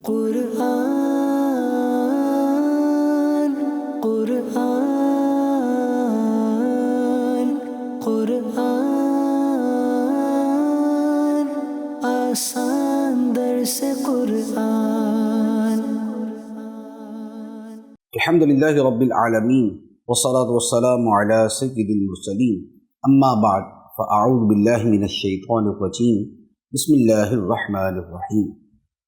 قرآن قرآن قرآن آسان درس قرآن۔ الحمدللہ رب العالمین والصلاة والسلام علی سید المرسلین، اما بعد فاعوذ باللہ من الشیطان الرجیم، بسم اللہ الرحمن الرحیم۔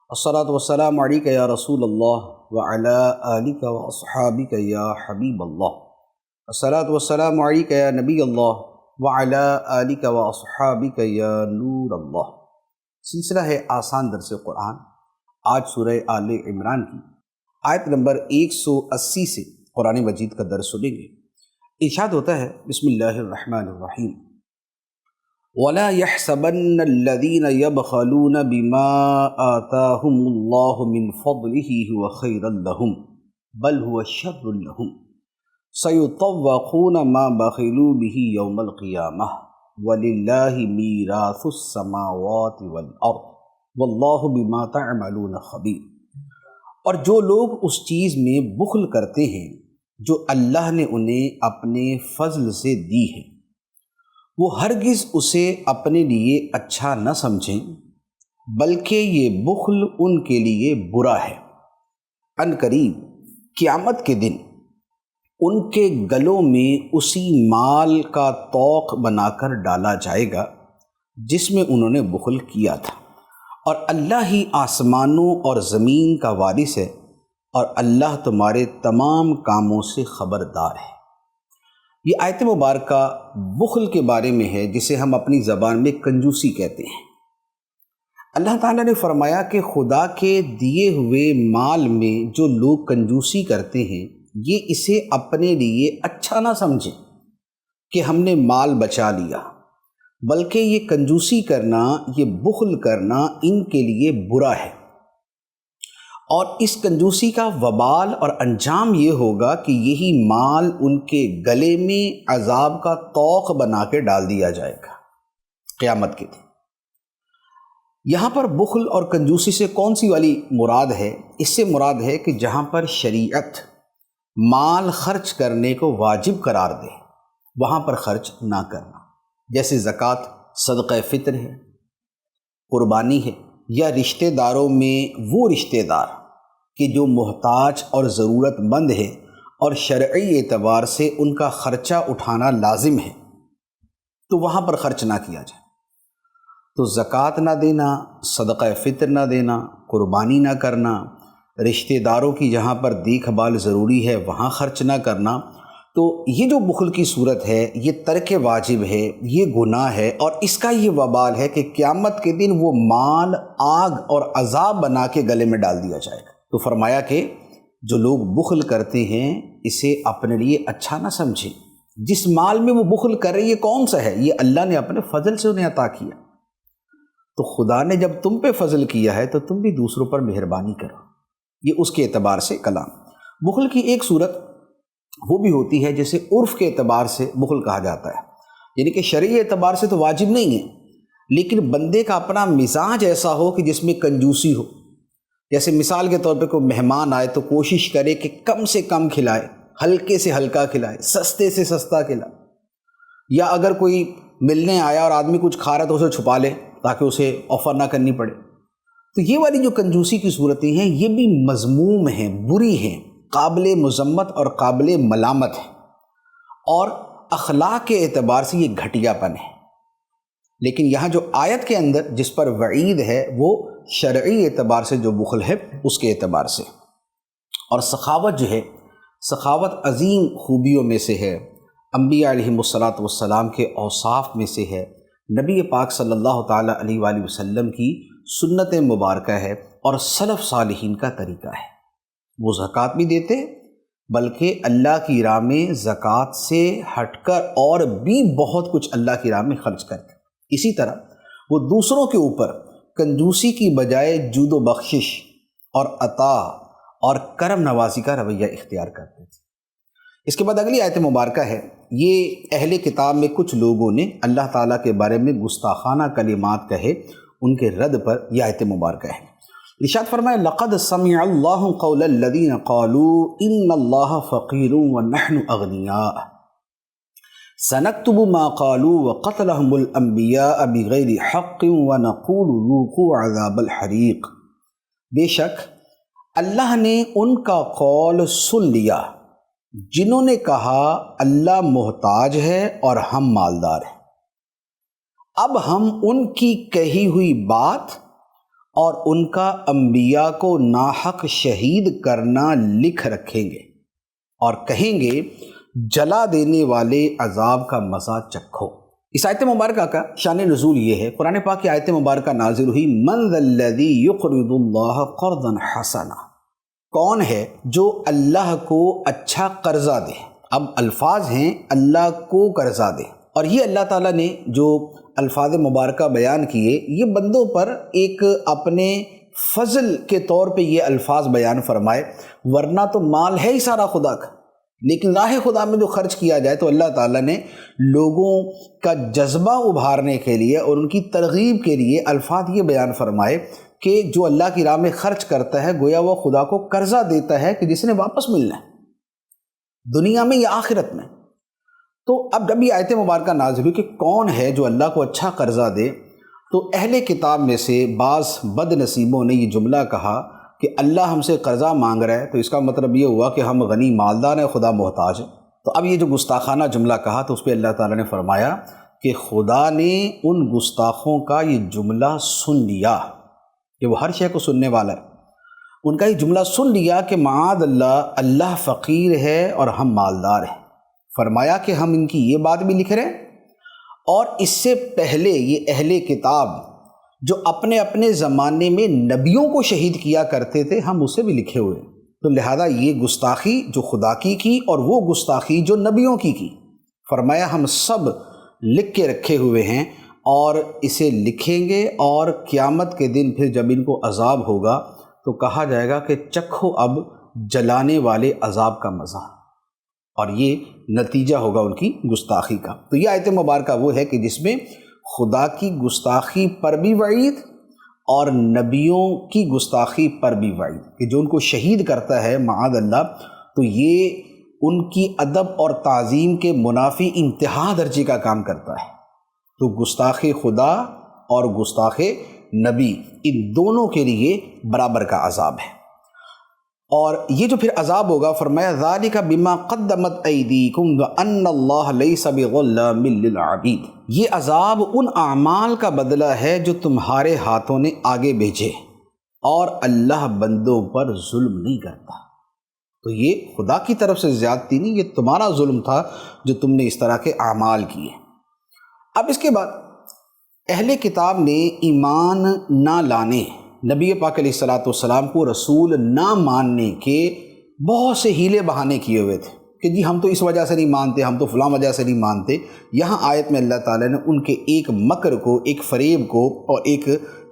الصلاة والسلام علیک یا رسول اللہ وعلی آلک واصحابک یا حبیب اللہ۔ الصلاة والسلام علیک یا نبی اللہ وعلی آلک واصحابک یا نور اللہ۔ سلسلہ ہے آسان درس قرآن۔ آج سورہ آل عمران کی آیت نمبر 180 سے قرآن مجید کا درس سنیں گے۔ ارشاد ہوتا ہے، بسم اللہ الرحمن الرحیم، وَلَا يَحْسَبَنَّ الَّذِينَ يَبْخَلُونَ بِمَا آتَاهُمُ اللَّهُ مِنْ فَضْلِهِ هُوَ خَيْرًا لَهُمْ بَلْ هُوَ شَرٌّ لَهُمْ سَيُطَوَّقُونَ مَا بَخِلُوا بِهِ يَوْمَ الْقِيَامَةِ وَلِلَّهِ مِيرَاثُ السَّمَاوَاتِ وَالْأَرْضِ وَاللَّهُ بِمَا تَعْمَلُونَ خَبِيرٌ۔ اور جو لوگ اس چیز میں بخل کرتے ہیں جو اللہ نے انہیں اپنے فضل سے دی ہے، وہ ہرگز اسے اپنے لیے اچھا نہ سمجھیں، بلکہ یہ بخل ان کے لیے برا ہے۔ ان قریب قیامت کے دن ان کے گلوں میں اسی مال کا طوق بنا کر ڈالا جائے گا جس میں انہوں نے بخل کیا تھا، اور اللہ ہی آسمانوں اور زمین کا وارث ہے، اور اللہ تمہارے تمام کاموں سے خبردار ہے۔ یہ آیت مبارکہ بخل کے بارے میں ہے، جسے ہم اپنی زبان میں کنجوسی کہتے ہیں۔ اللہ تعالیٰ نے فرمایا کہ خدا کے دیے ہوئے مال میں جو لوگ کنجوسی کرتے ہیں، یہ اسے اپنے لیے اچھا نہ سمجھیں کہ ہم نے مال بچا لیا، بلکہ یہ کنجوسی کرنا، یہ بخل کرنا ان کے لیے برا ہے، اور اس کنجوسی کا وبال اور انجام یہ ہوگا کہ یہی مال ان کے گلے میں عذاب کا طوق بنا کے ڈال دیا جائے گا قیامت کے دن۔ یہاں پر بخل اور کنجوسی سے کون سی والی مراد ہے؟ اس سے مراد ہے کہ جہاں پر شریعت مال خرچ کرنے کو واجب قرار دے، وہاں پر خرچ نہ کرنا، جیسے زکوٰۃ، صدقہ فطر ہے، قربانی ہے، یا رشتہ داروں میں وہ رشتہ دار کہ جو محتاج اور ضرورت مند ہے اور شرعی اعتبار سے ان کا خرچہ اٹھانا لازم ہے، تو وہاں پر خرچ نہ کیا جائے۔ تو زکوٰۃ نہ دینا، صدقہ فطر نہ دینا، قربانی نہ کرنا، رشتہ داروں کی جہاں پر دیکھ بھال ضروری ہے وہاں خرچ نہ کرنا، تو یہ جو بخل کی صورت ہے، یہ ترک واجب ہے، یہ گناہ ہے، اور اس کا یہ وبال ہے کہ قیامت کے دن وہ مال آگ اور عذاب بنا کے گلے میں ڈال دیا جائے گا۔ تو فرمایا کہ جو لوگ بخل کرتے ہیں اسے اپنے لیے اچھا نہ سمجھیں۔ جس مال میں وہ بخل کر رہے، یہ کون سا ہے؟ یہ اللہ نے اپنے فضل سے انہیں عطا کیا۔ تو خدا نے جب تم پہ فضل کیا ہے تو تم بھی دوسروں پر مہربانی کرو، یہ اس کے اعتبار سے کلام۔ بخل کی ایک صورت وہ بھی ہوتی ہے جسے عرف کے اعتبار سے بخل کہا جاتا ہے، یعنی کہ شرعی اعتبار سے تو واجب نہیں ہے، لیکن بندے کا اپنا مزاج ایسا ہو کہ جس میں کنجوسی ہو۔ جیسے مثال کے طور پہ کوئی مہمان آئے تو کوشش کرے کہ کم سے کم کھلائے، ہلکے سے ہلکا کھلائے، سستے سے سستا کھلائے، یا اگر کوئی ملنے آیا اور آدمی کچھ کھا رہا تو اسے چھپا لے تاکہ اسے آفر نہ کرنی پڑے۔ تو یہ والی جو کنجوسی کی صورتیں ہیں، یہ بھی مذموم ہیں، بری ہیں، قابل مذمت اور قابل ملامت ہے، اور اخلاق کے اعتبار سے یہ گھٹیا پن ہے۔ لیکن یہاں جو آیت کے اندر جس پر وعید ہے، وہ شرعی اعتبار سے جو بخل ہے اس کے اعتبار سے۔ اور سخاوت جو ہے، سخاوت عظیم خوبیوں میں سے ہے، انبیاء علیہم السلام کے اوصاف میں سے ہے، نبی پاک صلی اللہ تعالیٰ علیہ وآلہ وسلم کی سنت مبارکہ ہے، اور سلف صالحین کا طریقہ ہے۔ وہ زکوٰۃ بھی دیتے، بلکہ اللہ کی راہ میں زکوٰۃ سے ہٹ کر اور بھی بہت کچھ اللہ کی راہ میں خرچ کرتے۔ اسی طرح وہ دوسروں کے اوپر کنجوسی کی بجائے جود و بخشش اور عطا اور کرم نوازی کا رویہ اختیار کرتے تھے۔ اس کے بعد اگلی آیت مبارکہ ہے، یہ اہل کتاب میں کچھ لوگوں نے اللہ تعالیٰ کے بارے میں گستاخانہ کلمات کہے، ان کے رد پر یہ آیت مبارکہ ہے۔ ارشاد فرمائے لقد سمع اللہ قول الذین قالوا ان اللہ فقیر ونحن اغنیاء سنکتب ما قالوا وقتلهم الانبیاء بغیر حق ونقول ذوقوا عذاب الحریق۔ بے شک اللہ نے ان کا قول سن لیا جنہوں نے کہا اللہ محتاج ہے اور ہم مالدار ہیں۔ اب ہم ان کی کہی ہوئی بات اور ان کا انبیاء کو ناحق شہید کرنا لکھ رکھیں گے اور کہیں گے جلا دینے والے عذاب کا مزہ چکھو۔ اس آیت مبارکہ کا شان نزول یہ ہے، قرآن پاک کی آیت مبارکہ نازل ہوئی من ذا الذی یقرض اللہ قرضا حسنا، کون ہے جو اللہ کو اچھا قرضہ دے۔ اب الفاظ ہیں اللہ کو قرضہ دے، اور یہ اللہ تعالیٰ نے جو الفاظ مبارکہ بیان کیے یہ بندوں پر ایک اپنے فضل کے طور پہ یہ الفاظ بیان فرمائے، ورنہ تو مال ہے ہی سارا خدا کا، لیکن راہ خدا میں جو خرچ کیا جائے تو اللہ تعالیٰ نے لوگوں کا جذبہ ابھارنے کے لیے اور ان کی ترغیب کے لیے الفاظ یہ بیان فرمائے کہ جو اللہ کی راہ میں خرچ کرتا ہے گویا وہ خدا کو قرضہ دیتا ہے کہ جس نے واپس ملنا ہے دنیا میں یا آخرت میں۔ تو اب جب یہ آیت مبارکہ نازل ہوئی کہ کون ہے جو اللہ کو اچھا قرضہ دے، تو اہل کتاب میں سے بعض بد نصیبوں نے یہ جملہ کہا کہ اللہ ہم سے قرضہ مانگ رہا ہے تو اس کا مطلب یہ ہوا کہ ہم غنی مالدار ہیں، خدا محتاج ہے۔ تو اب یہ جو گستاخانہ جملہ کہا تو اس پہ اللہ تعالیٰ نے فرمایا کہ خدا نے ان گستاخوں کا یہ جملہ سن لیا، کہ وہ ہر شے کو سننے والا ہے، ان کا یہ جملہ سن لیا کہ معاذ اللہ اللہ فقیر ہے اور ہم مالدار ہیں۔ فرمایا کہ ہم ان کی یہ بات بھی لکھ رہے ہیں، اور اس سے پہلے یہ اہل کتاب جو اپنے اپنے زمانے میں نبیوں کو شہید کیا کرتے تھے ہم اسے بھی لکھے ہوئے، تو لہذا یہ گستاخی جو خدا کی اور وہ گستاخی جو نبیوں کی فرمایا ہم سب لکھ کے رکھے ہوئے ہیں اور اسے لکھیں گے، اور قیامت کے دن پھر جب ان کو عذاب ہوگا تو کہا جائے گا کہ چکھو اب جلانے والے عذاب کا مزہ، اور یہ نتیجہ ہوگا ان کی گستاخی کا۔ تو یہ آیت مبارکہ وہ ہے کہ جس میں خدا کی گستاخی پر بھی وعید اور نبیوں کی گستاخی پر بھی وعید، کہ جو ان کو شہید کرتا ہے معاذ اللہ تو یہ ان کی ادب اور تعظیم کے منافی انتہا درجے کا کام کرتا ہے۔ تو گستاخ خدا اور گستاخ نبی ان دونوں کے لیے برابر کا عذاب ہے، اور یہ جو پھر عذاب ہوگا فرمایا ذالک بما قدمت ایدیکم وان اللہ لیس بظلام للعبید، یہ عذاب ان اعمال کا بدلہ ہے جو تمہارے ہاتھوں نے آگے بھیجے، اور اللہ بندوں پر ظلم نہیں کرتا۔ تو یہ خدا کی طرف سے زیادتی نہیں، یہ تمہارا ظلم تھا جو تم نے اس طرح کے اعمال کیے۔ اب اس کے بعد اہل کتاب نے ایمان نہ لانے، نبی پاک علیہ السلام کو رسول نہ ماننے کے بہت سے ہیلے بہانے کیے ہوئے تھے کہ جی ہم تو اس وجہ سے نہیں مانتے، ہم تو فلاں وجہ سے نہیں مانتے۔ یہاں آیت میں اللہ تعالیٰ نے ان کے ایک مکر کو، ایک فریب کو اور ایک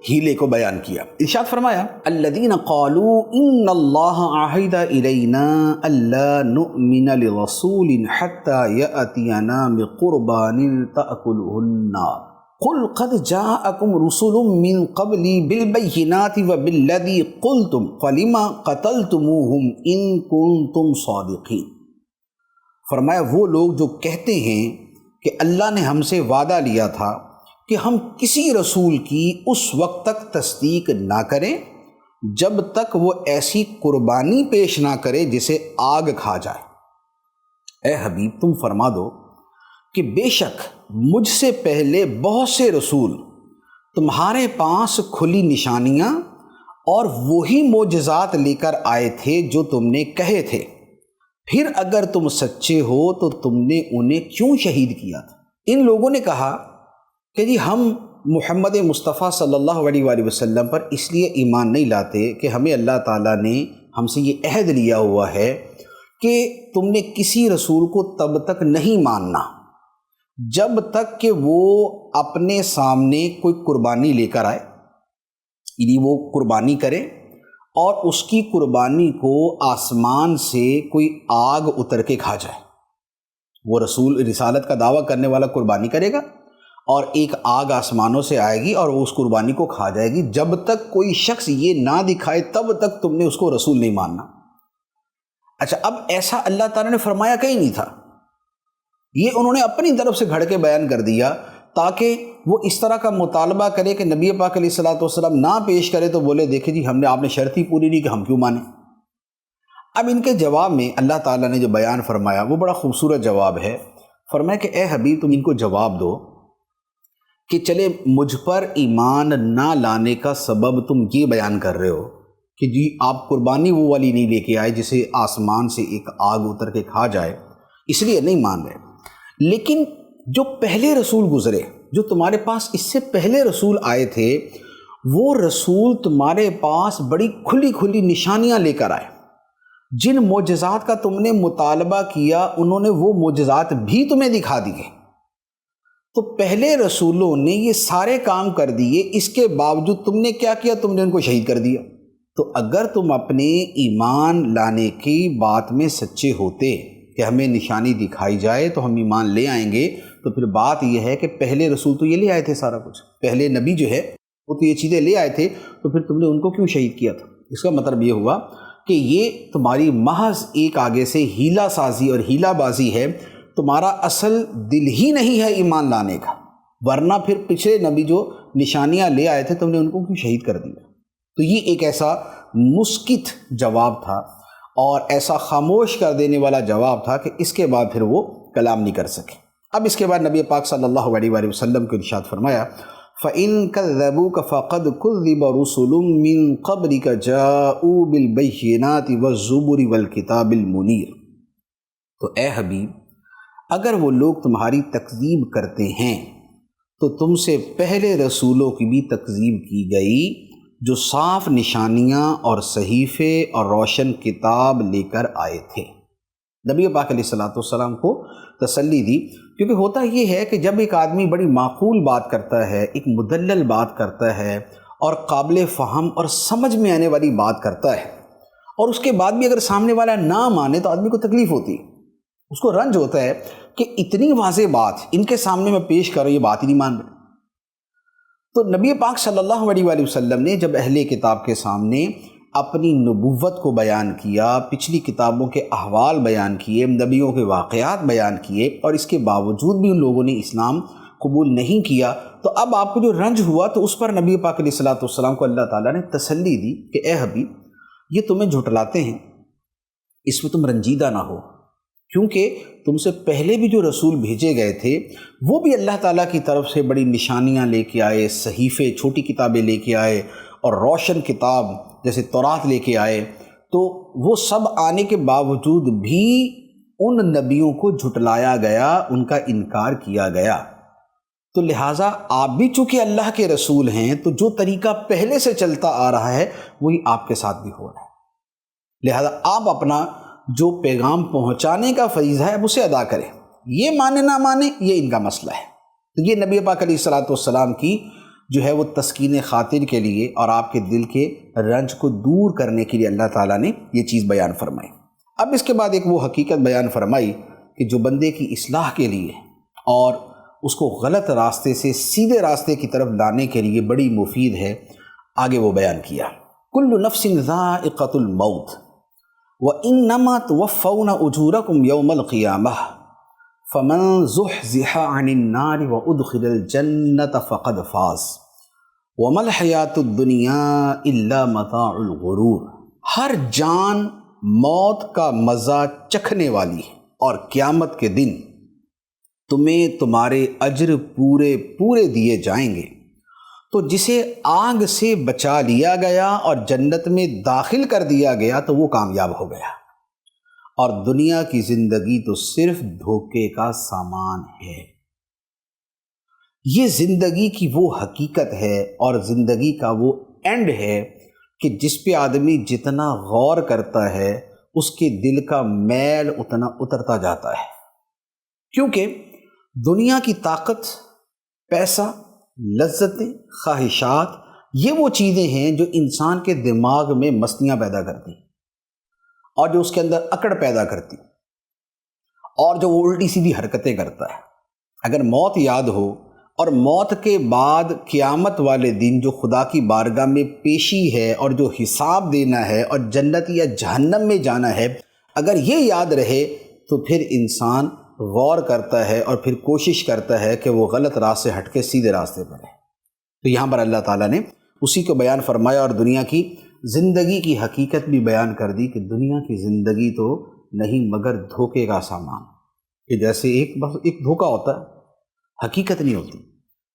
ہیلے کو بیان کیا۔ ارشاد فرمایا الذین قالوا ان اللہ عہد الینا الا نؤمن لرسول حتی یأتینا بقربان تأکلہ النار قل قد جاءکم رسل من قبلی بالبینات وبالذی قلتم فلم قتلتموہم ان کنتم صادقین۔ فرمایا وہ لوگ جو کہتے ہیں کہ اللہ نے ہم سے وعدہ لیا تھا کہ ہم کسی رسول کی اس وقت تک تصدیق نہ کریں جب تک وہ ایسی قربانی پیش نہ کرے جسے آگ کھا جائے۔ اے حبیب تم فرما دو کہ بے شک مجھ سے پہلے بہت سے رسول تمہارے پاس کھلی نشانیاں اور وہی معجزات لے کر آئے تھے جو تم نے کہے تھے، پھر اگر تم سچے ہو تو تم نے انہیں کیوں شہید کیا تھا؟ ان لوگوں نے کہا کہ جی ہم محمد مصطفیٰ صلی اللہ علیہ وآلہ وسلم پر اس لیے ایمان نہیں لاتے کہ ہمیں اللہ تعالیٰ نے ہم سے یہ عہد لیا ہوا ہے کہ تم نے کسی رسول کو تب تک نہیں ماننا جب تک کہ وہ اپنے سامنے کوئی قربانی لے کر آئے، یعنی وہ قربانی کرے اور اس کی قربانی کو آسمان سے کوئی آگ اتر کے کھا جائے۔ وہ رسول رسالت کا دعویٰ کرنے والا قربانی کرے گا اور ایک آگ آسمانوں سے آئے گی اور وہ اس قربانی کو کھا جائے گی، جب تک کوئی شخص یہ نہ دکھائے تب تک تم نے اس کو رسول نہیں ماننا۔ اچھا، اب ایسا اللہ تعالیٰ نے فرمایا کہیں نہیں تھا، یہ انہوں نے اپنی طرف سے گھڑ کے بیان کر دیا تاکہ وہ اس طرح کا مطالبہ کرے کہ نبی پاک علیہ الصلوۃ والسلام نہ پیش کرے تو بولے دیکھیں جی ہم نے، آپ نے شرط ہی پوری نہیں کہ ہم کیوں مانیں۔ اب ان کے جواب میں اللہ تعالیٰ نے جو بیان فرمایا وہ بڑا خوبصورت جواب ہے۔ فرمایا کہ اے حبیب تم ان کو جواب دو کہ چلے مجھ پر ایمان نہ لانے کا سبب تم یہ بیان کر رہے ہو کہ جی آپ قربانی وہ والی نہیں لے کے آئے جسے آسمان سے ایک آگ اتر کے کھا جائے، اس لیے نہیں مان رہے، لیکن جو پہلے رسول گزرے، جو تمہارے پاس اس سے پہلے رسول آئے تھے، وہ رسول تمہارے پاس بڑی کھلی کھلی نشانیاں لے کر آئے، جن معجزات کا تم نے مطالبہ کیا انہوں نے وہ معجزات بھی تمہیں دکھا دیے۔ تو پہلے رسولوں نے یہ سارے کام کر دیے، اس کے باوجود تم نے کیا کیا؟ تم نے ان کو شہید کر دیا۔ تو اگر تم اپنے ایمان لانے کی بات میں سچے ہوتے کہ ہمیں نشانی دکھائی جائے تو ہم ایمان لے آئیں گے، تو پھر بات یہ ہے کہ پہلے رسول تو یہ لے آئے تھے سارا کچھ، پہلے نبی جو ہے وہ تو یہ چیزیں لے آئے تھے، تو پھر تم نے ان کو کیوں شہید کیا تھا؟ اس کا مطلب یہ ہوا کہ یہ تمہاری محض ایک آگے سے ہیلا سازی اور ہیلا بازی ہے، تمہارا اصل دل ہی نہیں ہے ایمان لانے کا، ورنہ پھر پچھلے نبی جو نشانیاں لے آئے تھے تم نے ان کو کیوں شہید کر دیا؟ تو یہ ایک ایسا مسکت جواب تھا اور ایسا خاموش کر دینے والا جواب تھا کہ اس کے بعد پھر وہ کلام نہیں کر سکے۔ اب اس کے بعد نبی پاک صلی اللہ علیہ وآلہ وسلم کو ارشاد فرمایا فَإِن كَذَّبُوكَ فَقَدْ كُذِّبَ رُسُلٌ مِّن قَبْلِكَ جَاءُوا بِالْبَيِّنَاتِ وَالزُّبُرِ وَالْكِتَابِ الْمُنِيرِ۔ تو اے حبیب اگر وہ لوگ تمہاری تکذیب کرتے ہیں تو تم سے پہلے رسولوں کی بھی تکذیب کی گئی جو صاف نشانیاں اور صحیفے اور روشن کتاب لے کر آئے تھے۔ نبی پاک علیہ الصلوۃ والسلام کو تسلی دی، کیونکہ ہوتا یہ ہے کہ جب ایک آدمی بڑی معقول بات کرتا ہے، ایک مدلل بات کرتا ہے اور قابل فہم اور سمجھ میں آنے والی بات کرتا ہے، اور اس کے بعد بھی اگر سامنے والا نہ مانے تو آدمی کو تکلیف ہوتی ہے، اس کو رنج ہوتا ہے کہ اتنی واضح بات ان کے سامنے میں پیش کر رہا ہوں، یہ بات ہی نہیں مان رہے۔ تو نبی پاک صلی اللہ علیہ وآلہ وسلم نے جب اہل کتاب کے سامنے اپنی نبوت کو بیان کیا، پچھلی کتابوں کے احوال بیان کیے، نبیوں کے واقعات بیان کیے، اور اس کے باوجود بھی ان لوگوں نے اسلام قبول نہیں کیا، تو اب آپ کو جو رنج ہوا تو اس پر نبی پاک علیہ الصلوۃ والسلام کو اللہ تعالیٰ نے تسلی دی کہ اے حبیب یہ تمہیں جھٹلاتے ہیں، اس میں تم رنجیدہ نہ ہو، کیونکہ تم سے پہلے بھی جو رسول بھیجے گئے تھے وہ بھی اللہ تعالیٰ کی طرف سے بڑی نشانیاں لے کے آئے، صحیفے چھوٹی کتابیں لے کے آئے اور روشن کتاب جیسے تورات لے کے آئے، تو وہ سب آنے کے باوجود بھی ان نبیوں کو جھٹلایا گیا، ان کا انکار کیا گیا۔ تو لہٰذا آپ بھی چونکہ اللہ کے رسول ہیں تو جو طریقہ پہلے سے چلتا آ رہا ہے وہی آپ کے ساتھ بھی ہو رہا ہے، لہٰذا آپ اپنا جو پیغام پہنچانے کا فریضہ ہے اسے ادا کریں، یہ مانے نہ مانے یہ ان کا مسئلہ ہے۔ تو یہ نبی پاک علیہ الصلوۃ والسلام کی جو ہے وہ تسکین خاطر کے لیے اور آپ کے دل کے رنج کو دور کرنے کے لیے اللہ تعالیٰ نے یہ چیز بیان فرمائی۔ اب اس کے بعد ایک وہ حقیقت بیان فرمائی کہ جو بندے کی اصلاح کے لیے اور اس کو غلط راستے سے سیدھے راستے کی طرف لانے کے لیے بڑی مفید ہے، آگے وہ بیان کیا کل نفس ذائقۃ الموت وَإِنَّمَا تُوَفَّوْنَ أُجُورَكُمْ يَوْمَ الْقِيَامَةِ فَمَنْ زُحْزِحَ عَنِ النَّارِ وَأُدْخِلَ الْجَنَّةَ فَقَدْ فَازَ وَمَا الْحَيَاةُ الدُّنْيَا إِلَّا مَتَاعُ الْغُرُورِ۔ ہر جان موت کا مزہ چکھنے والی ہے، اور قیامت کے دن تمہیں تمہارے اجر پورے پورے دیے جائیں گے۔ تو جسے آگ سے بچا لیا گیا اور جنت میں داخل کر دیا گیا تو وہ کامیاب ہو گیا، اور دنیا کی زندگی تو صرف دھوکے کا سامان ہے۔ یہ زندگی کی وہ حقیقت ہے اور زندگی کا وہ اینڈ ہے کہ جس پہ آدمی جتنا غور کرتا ہے اس کے دل کا میل اتنا اترتا جاتا ہے، کیونکہ دنیا کی طاقت، پیسہ، لذتیں، خواہشات، یہ وہ چیزیں ہیں جو انسان کے دماغ میں مستیاں پیدا کرتی اور جو اس کے اندر اکڑ پیدا کرتی اور جو وہ الٹی سیدھی حرکتیں کرتا ہے۔ اگر موت یاد ہو اور موت کے بعد قیامت والے دن جو خدا کی بارگاہ میں پیشی ہے اور جو حساب دینا ہے اور جنت یا جہنم میں جانا ہے، اگر یہ یاد رہے تو پھر انسان غور کرتا ہے اور پھر کوشش کرتا ہے کہ وہ غلط راہ سے ہٹ کے سیدھے راستے پر ہے۔ تو یہاں پر اللہ تعالیٰ نے اسی کو بیان فرمایا اور دنیا کی زندگی کی حقیقت بھی بیان کر دی کہ دنیا کی زندگی تو نہیں مگر دھوکے کا سامان، کہ جیسے ایک دھوکا ہوتا ہے، حقیقت نہیں ہوتی۔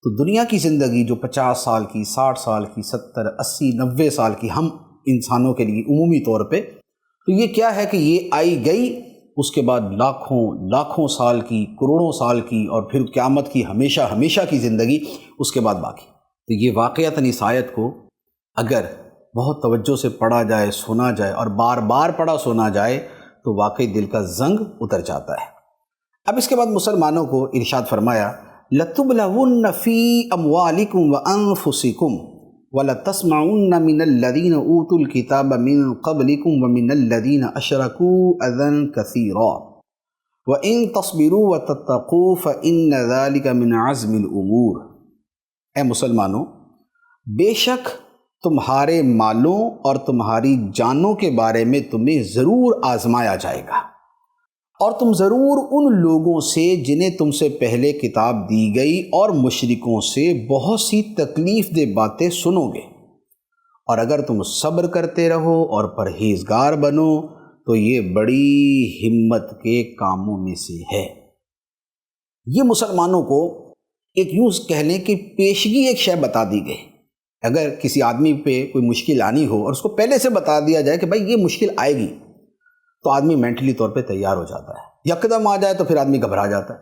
تو دنیا کی زندگی جو 50 سال کی، 60 سال کی، 70، 80، 90 سال کی ہم انسانوں کے لیے عمومی طور پہ، تو یہ کیا ہے کہ یہ آئی گئی، اس کے بعد لاکھوں سال کی، کروڑوں سال کی، اور پھر قیامت کی ہمیشہ کی زندگی اس کے بعد باقی۔ تو یہ واقعتاً اس آیت کو اگر بہت توجہ سے پڑھا جائے، سنا جائے اور بار بار پڑھا سنا جائے تو واقعی دل کا زنگ اتر جاتا ہے۔ اب اس کے بعد مسلمانوں کو ارشاد فرمایا لَتُبْلَوُنَّ فِي أَمْوَالِكُمْ وَأَنفُسِكُمْ وَلَتَسْمَعُنَّ مِنَ الَّذِينَ أُوتُوا الْكِتَابَ مِنْ قَبْلِكُمْ وَمِنَ الَّذِينَ أَشْرَكُوا أَذًى كَثِيرًا وَإِن تَصْبِرُوا وَتَتَّقُوا فَإِنَّ ذَلِكَ مِنْ عَزْمِ الْأُمُورِ۔ اے مسلمانوں، بے شک تمہارے مالوں اور تمہاری جانوں کے بارے میں تمہیں ضرور آزمایا جائے گا، اور تم ضرور ان لوگوں سے جنہیں تم سے پہلے کتاب دی گئی اور مشرکوں سے بہت سی تکلیف دہ باتیں سنو گے، اور اگر تم صبر کرتے رہو اور پرہیزگار بنو تو یہ بڑی ہمت کے کاموں میں سے ہے۔ یہ مسلمانوں کو ایک یوں کہہ لیں کہ پیشگی ایک شے بتا دی گئی۔ اگر کسی آدمی پہ کوئی مشکل آنی ہو اور اس کو پہلے سے بتا دیا جائے کہ بھائی یہ مشکل آئے گی، تو آدمی مینٹلی طور پہ تیار ہو جاتا ہے۔ یکدم آ جائے تو پھر آدمی گھبرا جاتا ہے۔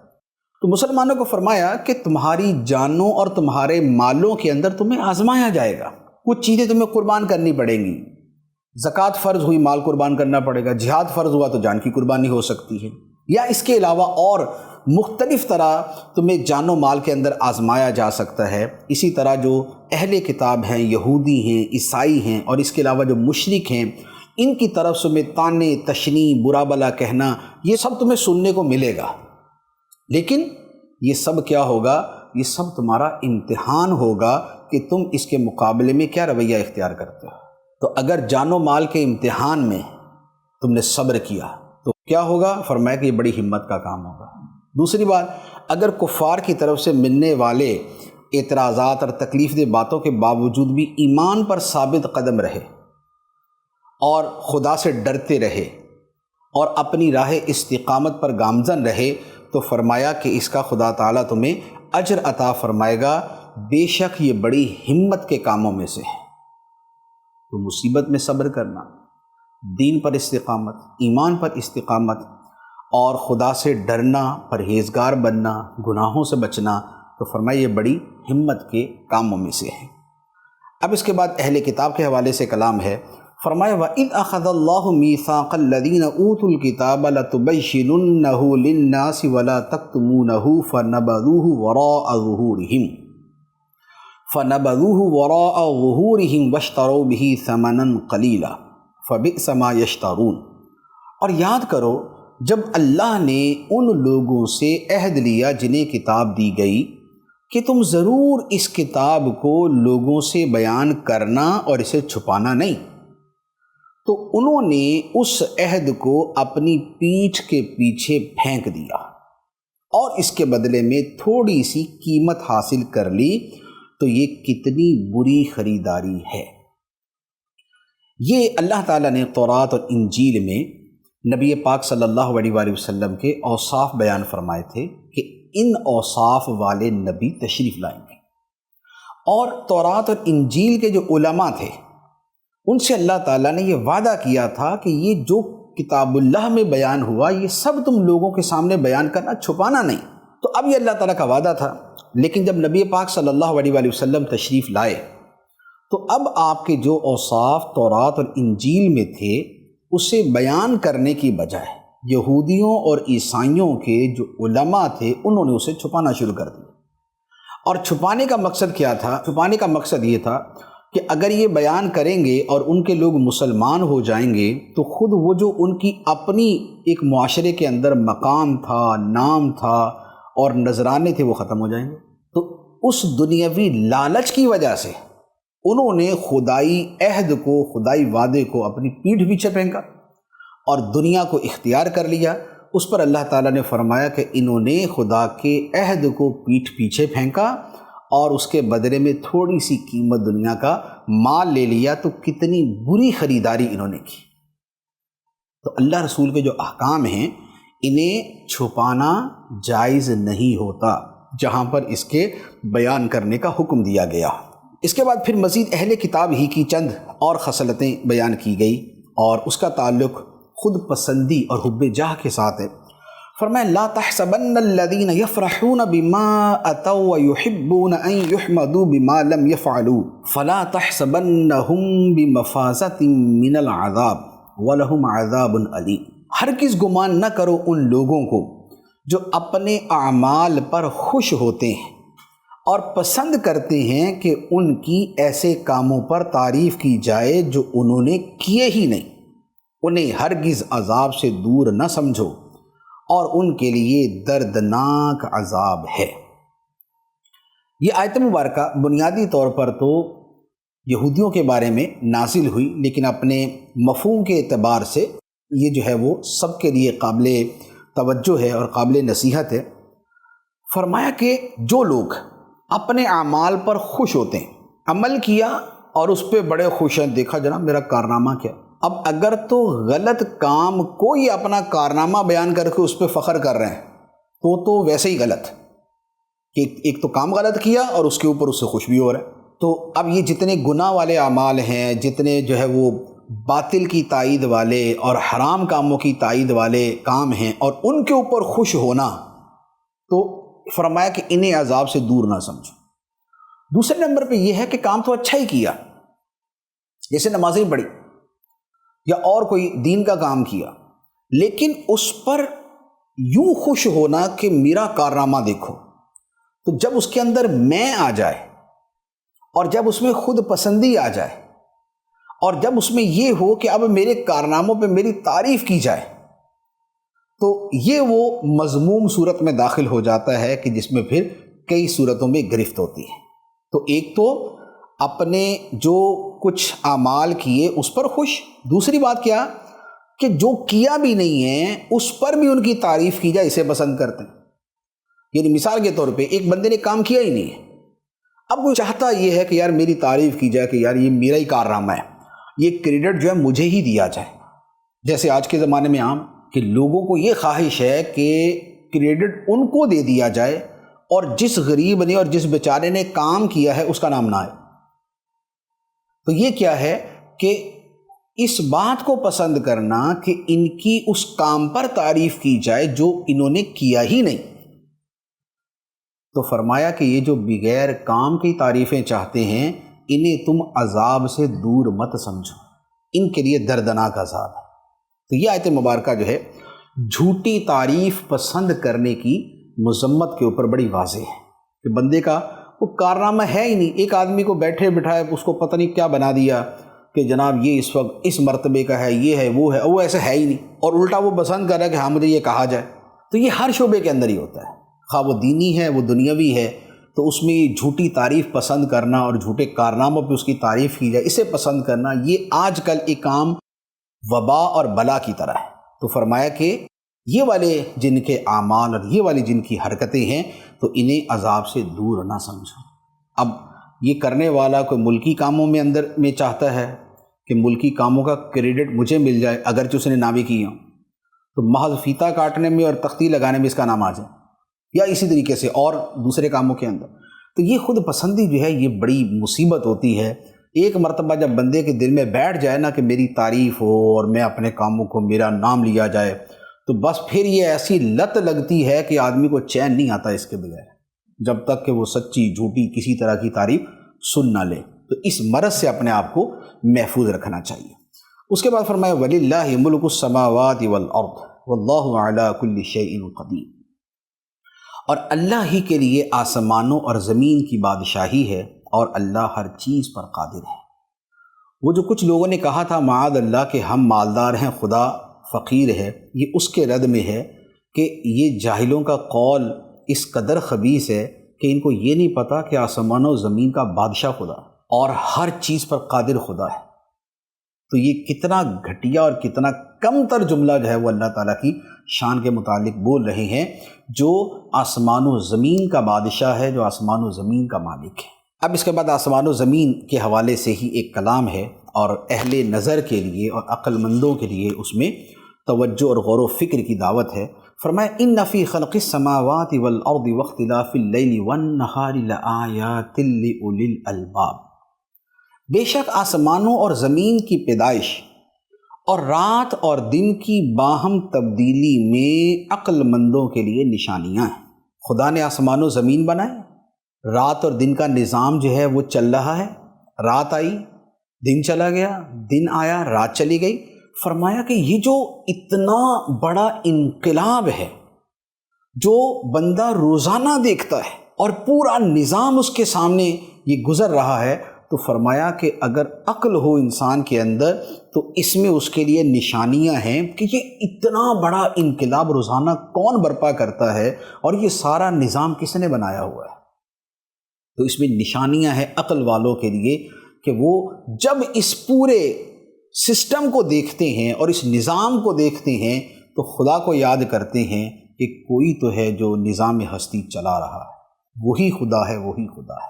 تو مسلمانوں کو فرمایا کہ تمہاری جانوں اور تمہارے مالوں کے اندر تمہیں آزمایا جائے گا، کچھ چیزیں تمہیں قربان کرنی پڑیں گی۔ زکوٰۃ فرض ہوئی، مال قربان کرنا پڑے گا، جہاد فرض ہوا تو جان کی قربانی ہو سکتی ہے، یا اس کے علاوہ اور مختلف طرح تمہیں جان و مال کے اندر آزمایا جا سکتا ہے۔ اسی طرح جو اہل کتاب ہیں، یہودی ہیں، عیسائی ہیں، اور اس کے علاوہ جو مشرک ہیں، ان کی طرف سے میں تانے، تشنیع، برا بلا کہنا، یہ سب تمہیں سننے کو ملے گا۔ لیکن یہ سب کیا ہوگا؟ یہ سب تمہارا امتحان ہوگا کہ تم اس کے مقابلے میں کیا رویہ اختیار کرتے ہو۔ تو اگر جان و مال کے امتحان میں تم نے صبر کیا تو کیا ہوگا؟ فرمایا کہ یہ بڑی ہمت کا کام ہوگا۔ دوسری بات، اگر کفار کی طرف سے ملنے والے اعتراضات اور تکلیف دہ باتوں کے باوجود بھی ایمان پر ثابت قدم رہے اور خدا سے ڈرتے رہے اور اپنی راہ استقامت پر گامزن رہے، تو فرمایا کہ اس کا خدا تعالیٰ تمہیں اجر عطا فرمائے گا، بے شک یہ بڑی ہمت کے کاموں میں سے ہے۔ تو مصیبت میں صبر کرنا، دین پر استقامت، ایمان پر استقامت، اور خدا سے ڈرنا، پرہیزگار بننا، گناہوں سے بچنا، تو فرمایا یہ بڑی ہمت کے کاموں میں سے ہے۔ اب اس کے بعد اہل کتاب کے حوالے سے کلام ہے۔ فرمایا وَإِذْ أَخَذَ اللَّهُ مِيثَاقَ الَّذِينَ أُوتُوا الْكِتَابَ لَتُبَيِّنُنَّهُ لِلنَّاسِ وَلَا تَكْتُمُونَهُ فَنَبَذُوهُ وَرَاءَ ظُهُورِهِمْ وَاشْتَرَوْا بِهِ ثَمَنًا قَلِيلًا فَبِئْسَ مَا يَشْتَرُونَ۔ اور یاد کرو جب اللہ نے ان لوگوں سے عہد لیا جنہیں کتاب دی گئی کہ تم ضرور اس کتاب کو لوگوں سے بیان کرنا اور اسے چھپانا نہیں، تو انہوں نے اس عہد کو اپنی پیٹھ کے پیچھے پھینک دیا اور اس کے بدلے میں تھوڑی سی قیمت حاصل کر لی، تو یہ کتنی بری خریداری ہے۔ یہ اللہ تعالیٰ نے تورات اور انجیل میں نبی پاک صلی اللہ علیہ وآلہ وسلم کے اوصاف بیان فرمائے تھے کہ ان اوصاف والے نبی تشریف لائیں گے، اور تورات اور انجیل کے جو علماء تھے ان سے اللہ تعالیٰ نے یہ وعدہ کیا تھا کہ یہ جو کتاب اللہ میں بیان ہوا یہ سب تم لوگوں کے سامنے بیان کرنا، چھپانا نہیں۔ تو اب یہ اللہ تعالیٰ کا وعدہ تھا، لیکن جب نبی پاک صلی اللہ علیہ وآلہ وسلم تشریف لائے تو اب آپ کے جو اوصاف تورات اور انجیل میں تھے اسے بیان کرنے کی بجائے یہودیوں اور عیسائیوں کے جو علماء تھے انہوں نے اسے چھپانا شروع کر دیا۔ اور چھپانے کا مقصد کیا تھا؟ چھپانے کا مقصد یہ تھا کہ اگر یہ بیان کریں گے اور ان کے لوگ مسلمان ہو جائیں گے تو خود وہ جو ان کی اپنی ایک معاشرے کے اندر مقام تھا، نام تھا اور نذرانے تھے، وہ ختم ہو جائیں گے۔ تو اس دنیاوی لالچ کی وجہ سے انہوں نے خدائی عہد کو، خدائی وعدے کو اپنی پیٹھ پیچھے پھینکا اور دنیا کو اختیار کر لیا۔ اس پر اللہ تعالیٰ نے فرمایا کہ انہوں نے خدا کے عہد کو پیٹھ پیچھے پھینکا اور اس کے بدلے میں تھوڑی سی قیمت دنیا کا مال لے لیا، تو کتنی بری خریداری انہوں نے کی۔ تو اللہ رسول کے جو احکام ہیں انہیں چھپانا جائز نہیں ہوتا جہاں پر اس کے بیان کرنے کا حکم دیا گیا۔ اس کے بعد پھر مزید اہل کتاب ہی کی چند اور خصلتیں بیان کی گئی اور اس کا تعلق خود پسندی اور حب جاہ کے ساتھ ہے۔ فرمایا لا تحسبن الذين يفرحون بما اتوا ويحبون ان يحمدوا بما لم يفعلوا فلا تحسبنهم بمفازة من العذاب ولهم عذاب أليم۔ ہرگز گمان نہ کرو ان لوگوں کو جو اپنے اعمال پر خوش ہوتے ہیں اور پسند کرتے ہیں کہ ان کی ایسے کاموں پر تعریف کی جائے جو انہوں نے کیے ہی نہیں، انہیں ہرگز عذاب سے دور نہ سمجھو اور ان کے لیے دردناک عذاب ہے۔ یہ آیت مبارکہ بنیادی طور پر تو یہودیوں کے بارے میں نازل ہوئی، لیکن اپنے مفہوم کے اعتبار سے یہ جو ہے وہ سب کے لیے قابل توجہ ہے اور قابل نصیحت ہے۔ فرمایا کہ جو لوگ اپنے اعمال پر خوش ہوتے ہیں، عمل کیا اور اس پہ بڑے خوش ہیں، دیکھا جناب میرا کارنامہ کیا۔ اب اگر تو غلط کام کوئی اپنا کارنامہ بیان کر کے اس پہ فخر کر رہے ہیں تو ویسے ہی غلط کہ ایک تو کام غلط کیا اور اس کے اوپر اس سے خوش بھی ہو رہا ہے۔ تو اب یہ جتنے گناہ والے اعمال ہیں، جتنے جو ہے وہ باطل کی تائید والے اور حرام کاموں کی تائید والے کام ہیں اور ان کے اوپر خوش ہونا، تو فرمایا کہ انہیں عذاب سے دور نہ سمجھو۔ دوسرے نمبر پہ یہ ہے کہ کام تو اچھا ہی کیا، جیسے نمازیں پڑھی یا اور کوئی دین کا کام کیا، لیکن اس پر یوں خوش ہونا کہ میرا کارنامہ دیکھو، تو جب اس کے اندر میں آ جائے اور جب اس میں خود پسندی آ جائے اور جب اس میں یہ ہو کہ اب میرے کارناموں پہ میری تعریف کی جائے، تو یہ وہ مذموم صورت میں داخل ہو جاتا ہے کہ جس میں پھر کئی صورتوں میں گرفت ہوتی ہے۔ تو ایک تو اپنے جو کچھ اعمال کیے اس پر خوش، دوسری بات کیا کہ جو کیا بھی نہیں ہے اس پر بھی ان کی تعریف کی جائے، اسے پسند کرتے ہیں۔ یعنی مثال کے طور پہ ایک بندے نے کام کیا ہی نہیں ہے، اب وہ چاہتا یہ ہے کہ یار میری تعریف کی جائے کہ یار یہ میرا ہی کارنامہ ہے، یہ کریڈٹ جو ہے مجھے ہی دیا جائے۔ جیسے آج کے زمانے میں عام کہ لوگوں کو یہ خواہش ہے کہ کریڈٹ ان کو دے دیا جائے اور جس غریب نے اور جس بیچارے نے کام کیا ہے اس کا نام نہ آئے۔ تو یہ کیا ہے کہ اس بات کو پسند کرنا کہ ان کی اس کام پر تعریف کی جائے جو انہوں نے کیا ہی نہیں۔ تو فرمایا کہ یہ جو بغیر کام کی تعریفیں چاہتے ہیں انہیں تم عذاب سے دور مت سمجھو، ان کے لیے دردناک عذاب ہے۔ تو یہ آیت مبارکہ جو ہے جھوٹی تعریف پسند کرنے کی مذمت کے اوپر بڑی واضح ہے کہ بندے کا وہ کارنامہ ہے ہی نہیں، ایک آدمی کو بیٹھے بٹھائے اس کو پتہ نہیں کیا بنا دیا کہ جناب یہ اس وقت اس مرتبے کا ہے، یہ ہے وہ ایسا ہے ہی نہیں، اور الٹا وہ پسند کر رہا ہے کہ ہاں مجھے یہ کہا جائے۔ تو یہ ہر شعبے کے اندر ہی ہوتا ہے، خواہ وہ دینی ہے وہ دنیاوی ہے، تو اس میں جھوٹی تعریف پسند کرنا اور جھوٹے کارناموں پہ اس کی تعریف کی جائے اسے پسند کرنا، یہ آج کل ایک عام وبا اور بلا کی طرح ہے۔ تو فرمایا کہ یہ والے جن کے اعمال اور یہ والی جن کی حرکتیں ہیں تو انہیں عذاب سے دور نہ سمجھو۔ اب یہ کرنے والا کوئی ملکی کاموں میں اندر میں چاہتا ہے کہ ملکی کاموں کا کریڈٹ مجھے مل جائے اگرچہ اس نے نہ بھی کیا ہوں، تو محض فیتہ کاٹنے میں اور تختی لگانے میں اس کا نام آ جائے، یا اسی طریقے سے اور دوسرے کاموں کے اندر۔ تو یہ خود پسندی جو ہے یہ بڑی مصیبت ہوتی ہے۔ ایک مرتبہ جب بندے کے دل میں بیٹھ جائے نا کہ میری تعریف ہو اور میں اپنے کاموں کو میرا نام لیا جائے، تو بس پھر یہ ایسی لت لگتی ہے کہ آدمی کو چین نہیں آتا اس کے بغیر، جب تک کہ وہ سچی جھوٹی کسی طرح کی تعریف سن نہ لے۔ تو اس مرض سے اپنے آپ کو محفوظ رکھنا چاہیے۔ اس کے بعد فرمایا وَلِلَّهِ مُلْكُ السَّمَاوَاتِ وَالْأَرْضِ وَاللَّهُ عَلَىٰ كُلِّ شَيْءٍ قَدِيرٌ، اور اللہ ہی کے لیے آسمانوں اور زمین کی بادشاہی ہے اور اللہ ہر چیز پر قادر ہے۔ وہ جو کچھ لوگوں نے کہا تھا معاذ اللہ کہ ہم مالدار ہیں خدا فقیر ہے، یہ اس کے رد میں ہے کہ یہ جاہلوں کا قول اس قدر خبیث ہے کہ ان کو یہ نہیں پتہ کہ آسمان و زمین کا بادشاہ خدا اور ہر چیز پر قادر خدا ہے۔ تو یہ کتنا گھٹیا اور کتنا کم تر جملہ جو ہے وہ اللہ تعالیٰ کی شان کے متعلق بول رہے ہیں، جو آسمان و زمین کا بادشاہ ہے، جو آسمان و زمین کا مالک ہے۔ اب اس کے بعد آسمان و زمین کے حوالے سے ہی ایک کلام ہے، اور اہل نظر کے لیے اور عقل مندوں کے لیے اس میں توجہ اور غور و فکر کی دعوت ہے۔ فرمایا ان فی خلق السماوات والارض واختلاف اللیل والنہار لآیات لأولی الالباب، بے شک آسمانوں اور زمین کی پیدائش اور رات اور دن کی باہم تبدیلی میں عقل مندوں کے لیے نشانیاں ہیں۔ خدا نے آسمان و زمین بنائے، رات اور دن کا نظام جو ہے وہ چل رہا ہے، رات آئی دن چلا گیا، دن آیا رات چلی گئی۔ فرمایا کہ یہ جو اتنا بڑا انقلاب ہے جو بندہ روزانہ دیکھتا ہے اور پورا نظام اس کے سامنے یہ گزر رہا ہے، تو فرمایا کہ اگر عقل ہو انسان کے اندر تو اس میں اس کے لیے نشانیاں ہیں کہ یہ اتنا بڑا انقلاب روزانہ کون برپا کرتا ہے اور یہ سارا نظام کس نے بنایا ہوا ہے۔ تو اس میں نشانیاں ہیں عقل والوں کے لیے کہ وہ جب اس پورے سسٹم کو دیکھتے ہیں اور اس نظام کو دیکھتے ہیں تو خدا کو یاد کرتے ہیں کہ کوئی تو ہے جو نظام ہستی چلا رہا ہے، وہی خدا ہے، وہی خدا ہے۔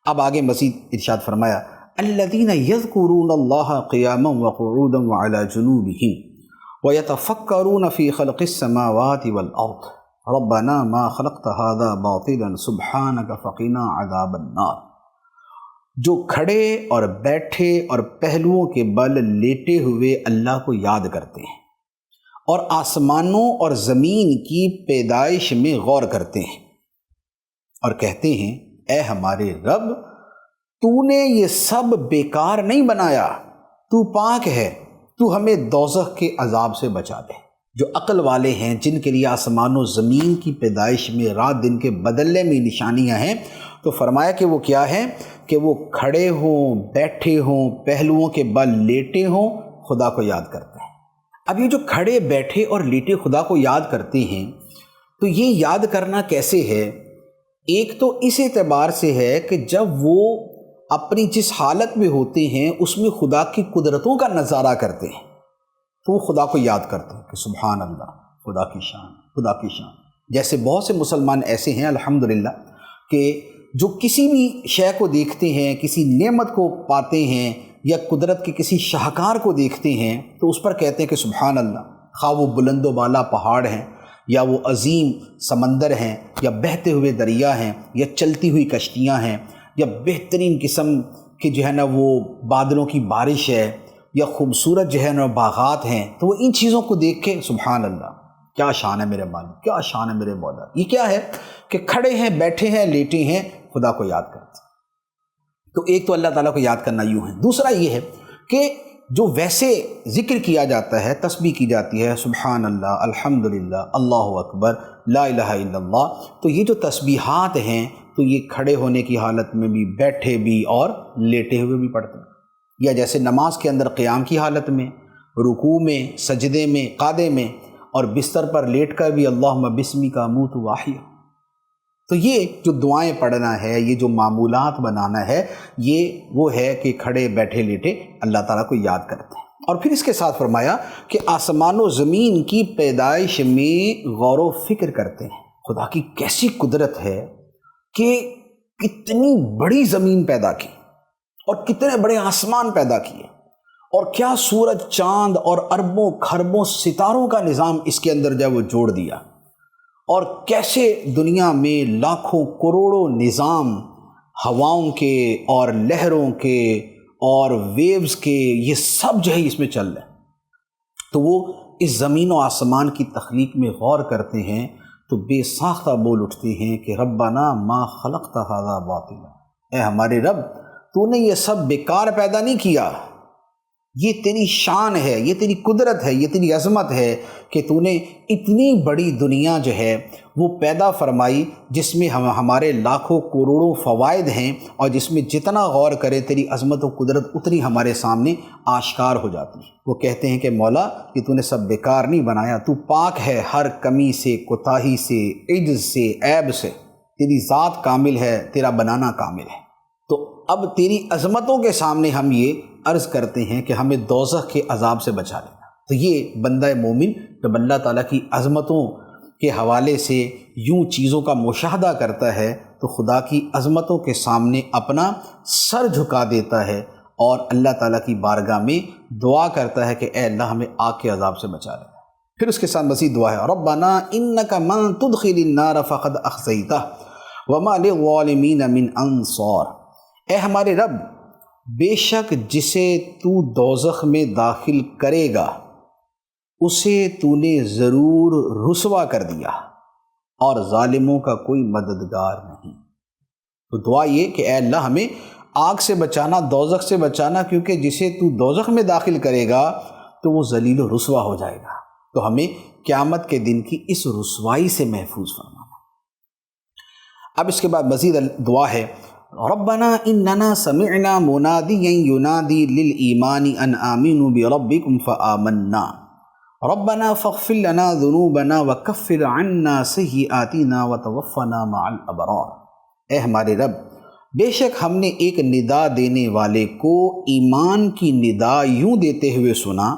اب آگے مزید ارشاد فرمایا الذین یذکرون اللہ قیاما وقعودا وعلی جنوبہم ویتفکرون فی خلق السماوات والارض ربنا ما خلقت هذا باطلا سبحانک فقنا عذاب النار، جو کھڑے اور بیٹھے اور پہلوؤں کے بل لیٹے ہوئے اللہ کو یاد کرتے ہیں اور آسمانوں اور زمین کی پیدائش میں غور کرتے ہیں اور کہتے ہیں اے ہمارے رب، تو نے یہ سب بیکار نہیں بنایا، تو پاک ہے، تو ہمیں دوزخ کے عذاب سے بچا دے۔ جو عقل والے ہیں، جن کے لیے آسمان و زمین کی پیدائش میں رات دن کے بدلنے میں نشانیاں ہیں، تو فرمایا کہ وہ کیا ہے کہ وہ کھڑے ہوں، بیٹھے ہوں، پہلوؤں کے بل لیٹے ہوں، خدا کو یاد کرتے ہیں۔ اب یہ جو کھڑے بیٹھے اور لیٹے خدا کو یاد کرتے ہیں، تو یہ یاد کرنا کیسے ہے؟ ایک تو اس اعتبار سے ہے کہ جب وہ اپنی جس حالت میں ہوتے ہیں اس میں خدا کی قدرتوں کا نظارہ کرتے ہیں تو وہ خدا کو یاد کرتے ہیں کہ سبحان اللہ، خدا کی شان، خدا کی شان۔ جیسے بہت سے مسلمان ایسے ہیں الحمدللہ کہ جو کسی بھی شے کو دیکھتے ہیں، کسی نعمت کو پاتے ہیں یا قدرت کے کسی شاہکار کو دیکھتے ہیں تو اس پر کہتے ہیں کہ سبحان اللہ، خواہ وہ بلند و بالا پہاڑ ہیں یا وہ عظیم سمندر ہیں یا بہتے ہوئے دریا ہیں یا چلتی ہوئی کشتیاں ہیں یا بہترین قسم کے جو ہے نا وہ بادلوں کی بارش ہے یا خوبصورت جو ہے نا باغات ہیں، تو وہ ان چیزوں کو دیکھ کے سبحان اللہ، کیا شان ہے میرے مالک، کیا شان ہے میرے مولا۔ یہ کیا ہے کہ کھڑے ہیں، بیٹھے ہیں، لیٹے ہیں، خدا کو یاد کرتے ہیں۔ تو ایک تو اللہ تعالیٰ کو یاد کرنا یوں ہے۔ دوسرا یہ ہے کہ جو ویسے ذکر کیا جاتا ہے، تسبیح کی جاتی ہے، سبحان اللہ، الحمدللہ، اللہ اکبر، لا الہ الا اللہ، تو یہ جو تسبیحات ہیں تو یہ کھڑے ہونے کی حالت میں بھی، بیٹھے بھی اور لیٹے ہوئے بھی پڑھتے ہیں، یا جیسے نماز کے اندر قیام کی حالت میں، رکوع میں، سجدے میں، قعدے میں، اور بستر پر لیٹ کر بھی اللہم بسمک اموت واحیا۔ تو یہ جو دعائیں پڑھنا ہے، یہ جو معمولات بنانا ہے، یہ وہ ہے کہ کھڑے بیٹھے لیٹے اللہ تعالیٰ کو یاد کرتے ہیں۔ اور پھر اس کے ساتھ فرمایا کہ آسمان و زمین کی پیدائش میں غور و فکر کرتے ہیں۔ خدا کی کیسی قدرت ہے کہ کتنی بڑی زمین پیدا کی اور کتنے بڑے آسمان پیدا کیے، اور کیا سورج، چاند اور اربوں کھربوں ستاروں کا نظام اس کے اندر جو ہے وہ جوڑ دیا، اور کیسے دنیا میں لاکھوں کروڑوں نظام ہواؤں کے اور لہروں کے اور ویوز کے، یہ سب جو ہے اس میں چل رہے ہیں۔ تو وہ اس زمین و آسمان کی تخلیق میں غور کرتے ہیں تو بے ساختہ بول اٹھتے ہیں کہ ربنا ما خلقت ھذا باطلا، اے ہمارے رب، تو نے یہ سب بیکار پیدا نہیں کیا، یہ تیری شان ہے، یہ تیری قدرت ہے، یہ تیری عظمت ہے کہ تو نے اتنی بڑی دنیا جو ہے وہ پیدا فرمائی، جس میں ہمارے لاکھوں کروڑوں فوائد ہیں، اور جس میں جتنا غور کرے تیری عظمت و قدرت اتنی ہمارے سامنے آشکار ہو جاتی ہے۔ وہ کہتے ہیں کہ مولا، کہ تو نے سب بیکار نہیں بنایا، تو پاک ہے ہر کمی سے، کوتاہی سے، عجز سے، عیب سے، تیری ذات کامل ہے، تیرا بنانا کامل ہے، تو اب تیری عظمتوں کے سامنے ہم یہ عرض کرتے ہیں کہ ہمیں دوزخ کے عذاب سے بچا لینا۔ تو یہ بندہ مومن جب اللہ تعالیٰ کی عظمتوں کے حوالے سے یوں چیزوں کا مشاہدہ کرتا ہے تو خدا کی عظمتوں کے سامنے اپنا سر جھکا دیتا ہے اور اللہ تعالیٰ کی بارگاہ میں دعا کرتا ہے کہ اے اللہ ہمیں آگ کے عذاب سے بچا لے۔ پھر اس کے ساتھ مزید دعا ہے، ربنا انک من تدخل النار فقد اخزیتہ وما للظالمین من انصار۔ اے ہمارے رب، بے شک جسے تو دوزخ میں داخل کرے گا اسے تو نے ضرور رسوا کر دیا اور ظالموں کا کوئی مددگار نہیں۔ تو دعا یہ کہ اے اللہ ہمیں آگ سے بچانا، دوزخ سے بچانا، کیونکہ جسے تو دوزخ میں داخل کرے گا تو وہ ذلیل و رسوا ہو جائے گا، تو ہمیں قیامت کے دن کی اس رسوائی سے محفوظ فرمانا۔ اب اس کے بعد مزید دعا ہے، ربنا اننا سمعنا منادیا ینادی للایمان ان آمنوا بربکم فآمنا ربنا فاغفر لنا ذنوبنا وکفر عنا سیئاتنا وتوفنا مع الابرار۔ اے ہمارے رب، بے شک ہم نے ایک ندا دینے والے کو ایمان کی ندا یوں دیتے ہوئے سنا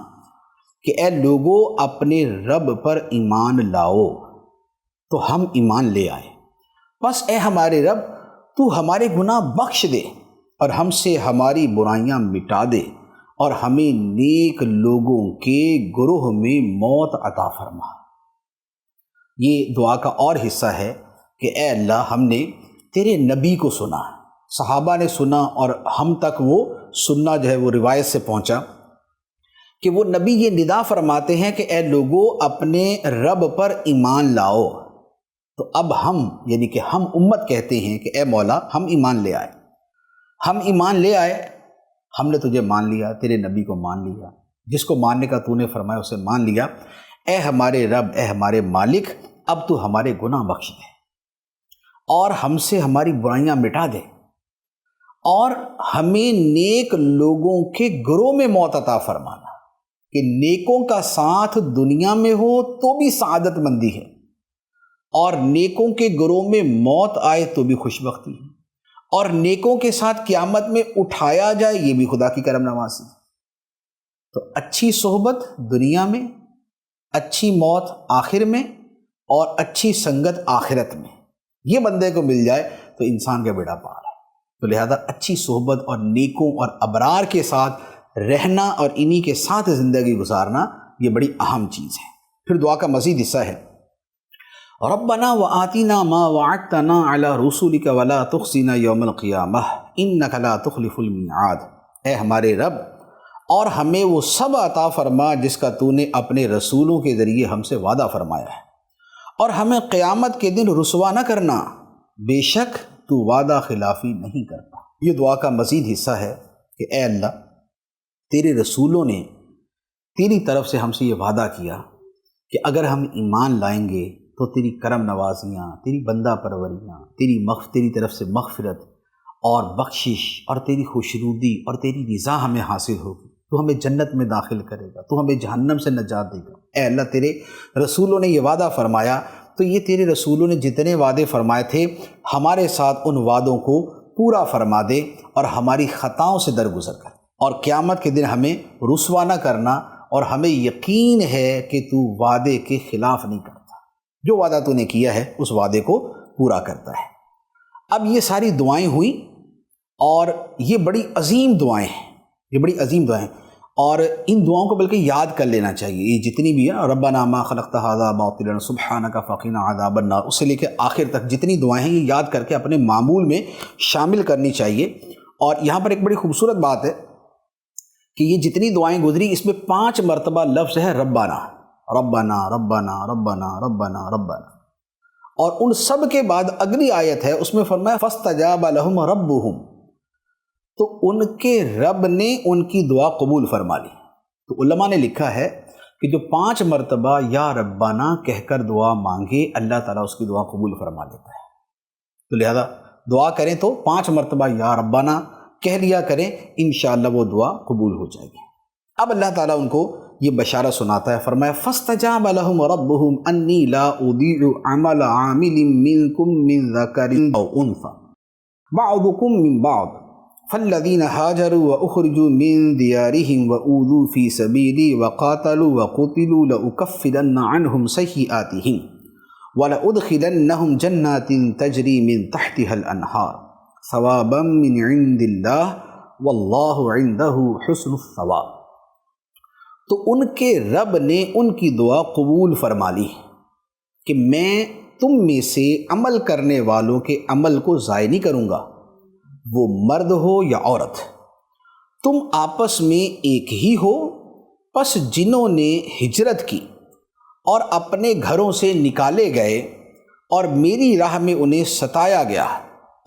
کہ اے لوگوں اپنے رب پر ایمان لاؤ، تو ہم ایمان لے آئے، بس اے ہمارے رب تو ہمارے گناہ بخش دے اور ہم سے ہماری برائیاں مٹا دے اور ہمیں نیک لوگوں کے گروہ میں موت عطا فرما۔ یہ دعا کا اور حصہ ہے کہ اے اللہ ہم نے تیرے نبی کو سنا، صحابہ نے سنا اور ہم تک وہ سننا جو ہے وہ روایت سے پہنچا کہ وہ نبی یہ ندا فرماتے ہیں کہ اے لوگوں اپنے رب پر ایمان لاؤ، تو اب ہم یعنی کہ ہم امت کہتے ہیں کہ اے مولا ہم ایمان لے آئے، ہم ایمان لے آئے، ہم نے تجھے مان لیا، تیرے نبی کو مان لیا، جس کو ماننے کا تو نے فرمایا اسے مان لیا۔ اے ہمارے رب، اے ہمارے مالک، اب تو ہمارے گناہ بخش دے اور ہم سے ہماری برائیاں مٹا دے اور ہمیں نیک لوگوں کے گروہ میں موت عطا فرمانا، کہ نیکوں کا ساتھ دنیا میں ہو تو بھی سعادت مندی ہے اور نیکوں کے گروہ میں موت آئے تو بھی خوش بختی ہے، اور نیکوں کے ساتھ قیامت میں اٹھایا جائے یہ بھی خدا کی کرم نوازی۔ تو اچھی صحبت دنیا میں، اچھی موت آخر میں اور اچھی سنگت آخرت میں، یہ بندے کو مل جائے تو انسان کا بیڑا پار ہے۔ تو لہذا اچھی صحبت اور نیکوں اور ابرار کے ساتھ رہنا اور انہی کے ساتھ زندگی گزارنا یہ بڑی اہم چیز ہے۔ پھر دعا کا مزید حصہ ہے، ربنا وآتنا ما وعدتنا علی رسولک ولا تخزنا یوم القیامہ انک لا تخلف المیعاد۔ اے ہمارے رب، اور ہمیں وہ سب عطا فرما جس کا تو نے اپنے رسولوں کے ذریعے ہم سے وعدہ فرمایا ہے، اور ہمیں قیامت کے دن رسوا نہ کرنا، بے شک تو وعدہ خلافی نہیں کرتا۔ یہ دعا کا مزید حصہ ہے کہ اے اللہ تیرے رسولوں نے تیری طرف سے ہم سے یہ وعدہ کیا کہ اگر ہم ایمان لائیں گے تو تیری کرم نوازیاں، تیری بندہ پروریاں، تیری طرف سے مغفرت اور بخشش اور تیری خوشنودی اور تیری رضا ہمیں حاصل ہوگی، تو ہمیں جنت میں داخل کرے گا، تو ہمیں جہنم سے نجات دے گا۔ اے اللہ تیرے رسولوں نے یہ وعدہ فرمایا، تو یہ تیرے رسولوں نے جتنے وعدے فرمائے تھے ہمارے ساتھ ان وعدوں کو پورا فرما دے اور ہماری خطاؤں سے درگزر کر، اور قیامت کے دن ہمیں رسوا نہ کرنا، اور ہمیں یقین ہے کہ تو وعدے کے خلاف نہیں کرتا، جو وعدہ تو نے کیا ہے اس وعدے کو پورا کرتا ہے۔ اب یہ ساری دعائیں ہوئیں اور یہ بڑی عظیم دعائیں ہیں، یہ بڑی عظیم دعائیں ہیں، اور ان دعاؤں کو بلکہ یاد کر لینا چاہیے۔ یہ جتنی بھی ہیں، ربنا ما خلقت ھذا باطلا سبحانک فقنا عذاب النار، اس سے لے کے آخر تک جتنی دعائیں ہیں یہ یاد کر کے اپنے معمول میں شامل کرنی چاہیے۔ اور یہاں پر ایک بڑی خوبصورت بات ہے کہ یہ جتنی دعائیں گزری اس میں 5 مرتبہ لفظ ہے ربنا ربنا ربنا ربنا ربنا ربنا، اور ان سب کے بعد اگلی آیت ہے اس میں فرمایا فاستجاب لهم ربهم، تو ان کے رب نے ان کی دعا قبول فرما لی۔ تو علماء نے لکھا ہے کہ جو 5 مرتبہ یا ربنا کہہ کر دعا مانگے اللہ تعالیٰ اس کی دعا قبول فرما لیتا ہے۔ تو لہذا دعا کریں تو 5 مرتبہ یا ربنا کہہ لیا کریں، انشاءاللہ وہ دعا قبول ہو جائے گی۔ اب اللہ تعالیٰ ان کو یہ بشارت سناتا ہے. فرمایا فاستجاب لهم ربهم انی لا اضیع عمل عامل منکم من ذکر او انثى بعضکم من بعض فالذین هاجروا واخرجوا من دیارهم واوذوا فی سبیلی وقاتلوا وقتلوا لأکفرن عنهم سیئاتهم وَلَأُدْخِلَنَّهُمْ جَنَّاتٍ تَجْرِي مِن تَحْتِهَا الْأَنْهَارُ ثَوَابًا مِّنْ عِندِ اللَّهِ وَاللَّهُ عِندَهُ حُسْنُ الثَّوَابِ. تو ان کے رب نے ان کی دعا قبول فرما لی کہ میں تم میں سے عمل کرنے والوں کے عمل کو ضائع نہیں کروں گا، وہ مرد ہو یا عورت. تم آپس میں ایک ہی ہو، پس جنہوں نے ہجرت کی اور اپنے گھروں سے نکالے گئے اور میری راہ میں انہیں ستایا گیا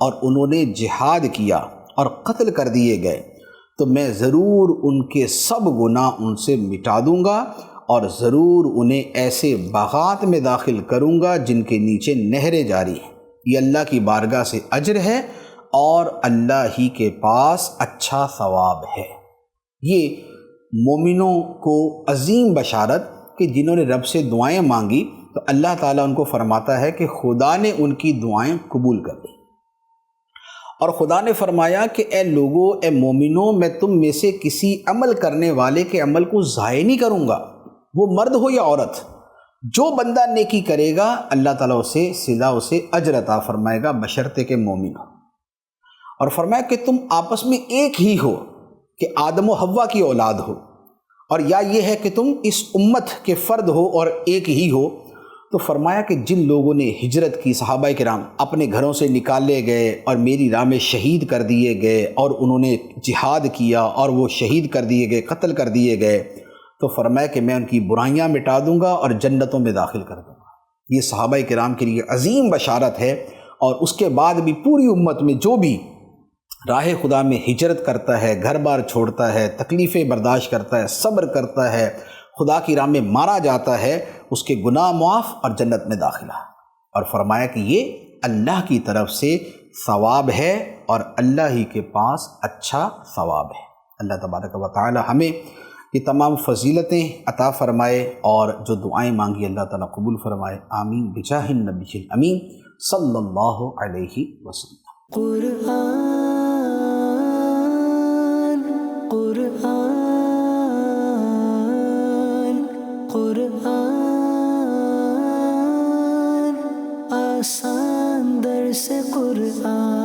اور انہوں نے جہاد کیا اور قتل کر دیے گئے، تو میں ضرور ان کے سب گناہ ان سے مٹا دوں گا اور ضرور انہیں ایسے باغات میں داخل کروں گا جن کے نیچے نہریں جاری ہیں. یہ اللہ کی بارگاہ سے اجر ہے اور اللہ ہی کے پاس اچھا ثواب ہے. یہ مومنوں کو عظیم بشارت کہ جنہوں نے رب سے دعائیں مانگی تو اللہ تعالیٰ ان کو فرماتا ہے کہ خدا نے ان کی دعائیں قبول کر لی. اور خدا نے فرمایا کہ اے لوگو، اے مومنوں، میں تم میں سے کسی عمل کرنے والے کے عمل کو ضائع نہیں کروں گا، وہ مرد ہو یا عورت. جو بندہ نیکی کرے گا اللہ تعالیٰ اسے صلہ اسے اجر عطا فرمائے گا بشرطے کہ مومن ہو. اور فرمایا کہ تم آپس میں ایک ہی ہو، کہ آدم و حوا کی اولاد ہو، اور یا یہ ہے کہ تم اس امت کے فرد ہو اور ایک ہی ہو. تو فرمایا کہ جن لوگوں نے ہجرت کی، صحابہ کرام اپنے گھروں سے نکالے گئے اور میری راہ میں شہید کر دیے گئے اور انہوں نے جہاد کیا اور وہ شہید کر دیے گئے، قتل کر دیے گئے، تو فرمایا کہ میں ان کی برائیاں مٹا دوں گا اور جنتوں میں داخل کر دوں گا. یہ صحابہ کرام کے لیے عظیم بشارت ہے. اور اس کے بعد بھی پوری امت میں جو بھی راہ خدا میں ہجرت کرتا ہے، گھر بار چھوڑتا ہے، تکلیفیں برداشت کرتا ہے، صبر کرتا ہے، خدا کی راہ میں مارا جاتا ہے، اس کے گناہ معاف اور جنت میں داخلہ. اور فرمایا کہ یہ اللہ کی طرف سے ثواب ہے اور اللہ ہی کے پاس اچھا ثواب ہے. اللہ تبارک و تعالی ہمیں یہ تمام فضیلتیں عطا فرمائے اور جو دعائیں مانگی اللہ تعالیٰ قبول فرمائے. آمین بجاہ النبی الامین صلی اللہ علیہ وسلم. قرآن آسان درس قرآن.